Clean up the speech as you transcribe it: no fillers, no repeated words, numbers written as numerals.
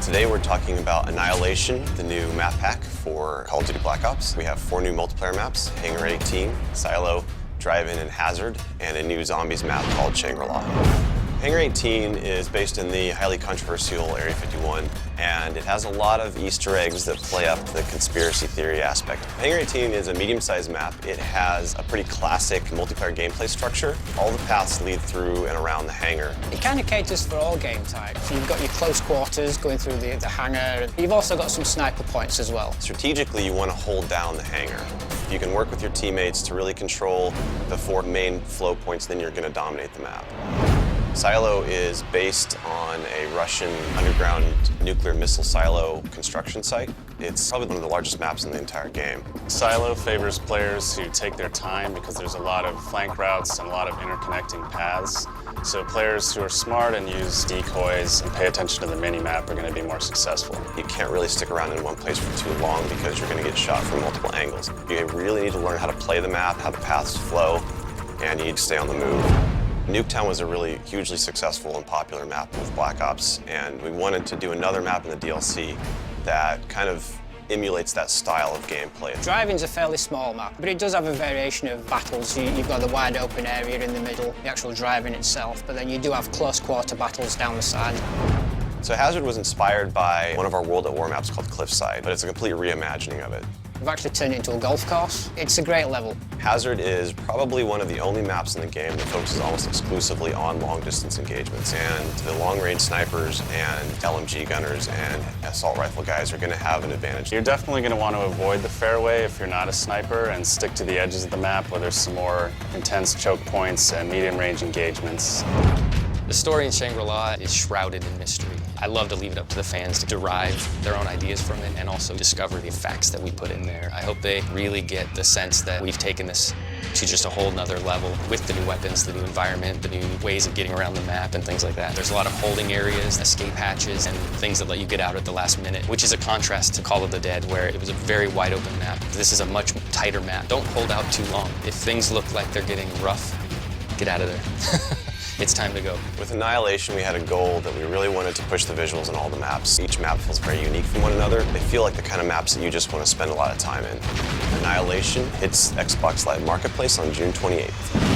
Today we're talking about Annihilation, the new map pack for Call of Duty Black Ops. We have 4 new multiplayer maps: Hangar 18, Silo, Drive-In, and Hazard, and a new zombies map called Shangri-La. Hangar 18 is based in the highly controversial Area 51, and it has a lot of Easter eggs that play up the conspiracy theory aspect. Hangar 18 is a medium-sized map. It has a pretty classic multiplayer gameplay structure. All the paths lead through and around the hangar. It kind of caters for all game types. You've got your close quarters going through the hangar. You've also got some sniper points as well. Strategically, you want to hold down the hangar. If you can work with your teammates to really control the 4 main flow points, then you're going to dominate the map. Silo is based on a Russian underground nuclear missile silo construction site. It's probably one of the largest maps in the entire game. Silo favors players who take their time because there's a lot of flank routes and a lot of interconnecting paths. So players who are smart and use decoys and pay attention to the mini-map are going to be more successful. You can't really stick around in one place for too long because you're going to get shot from multiple angles. You really need to learn how to play the map, how the paths flow, and you need to stay on the move. Nuketown was a really hugely successful and popular map with Black Ops, and we wanted to do another map in the DLC that kind of emulates that style of gameplay. Drive-In's a fairly small map, but it does have a variation of battles. You've got the wide open area in the middle, the actual Drive-In itself, but then you do have close quarter battles down the side. So Hazard was inspired by one of our World at War maps called Cliffside, but it's a complete reimagining of it. We've actually turned it into a golf course. It's a great level. Hazard is probably one of the only maps in the game that focuses almost exclusively on long-distance engagements, and the long-range snipers and LMG gunners and assault rifle guys are going to have an advantage. You're definitely going to want to avoid the fairway if you're not a sniper and stick to the edges of the map where there's some more intense choke points and medium-range engagements. The story in Shangri-La is shrouded in mystery. I love to leave it up to the fans to derive their own ideas from it and also discover the facts that we put in there. I hope they really get the sense that we've taken this to just a whole nother level with the new weapons, the new environment, the new ways of getting around the map and things like that. There's a lot of holding areas, escape hatches, and things that let you get out at the last minute, which is a contrast to Call of the Dead, where it was a very wide open map. This is a much tighter map. Don't hold out too long. If things look like they're getting rough, get out of there. It's time to go. With Annihilation, we had a goal that we really wanted to push the visuals in all the maps. Each map feels very unique from one another. They feel like the kind of maps that you just want to spend a lot of time in. Annihilation hits Xbox Live Marketplace on June 28th.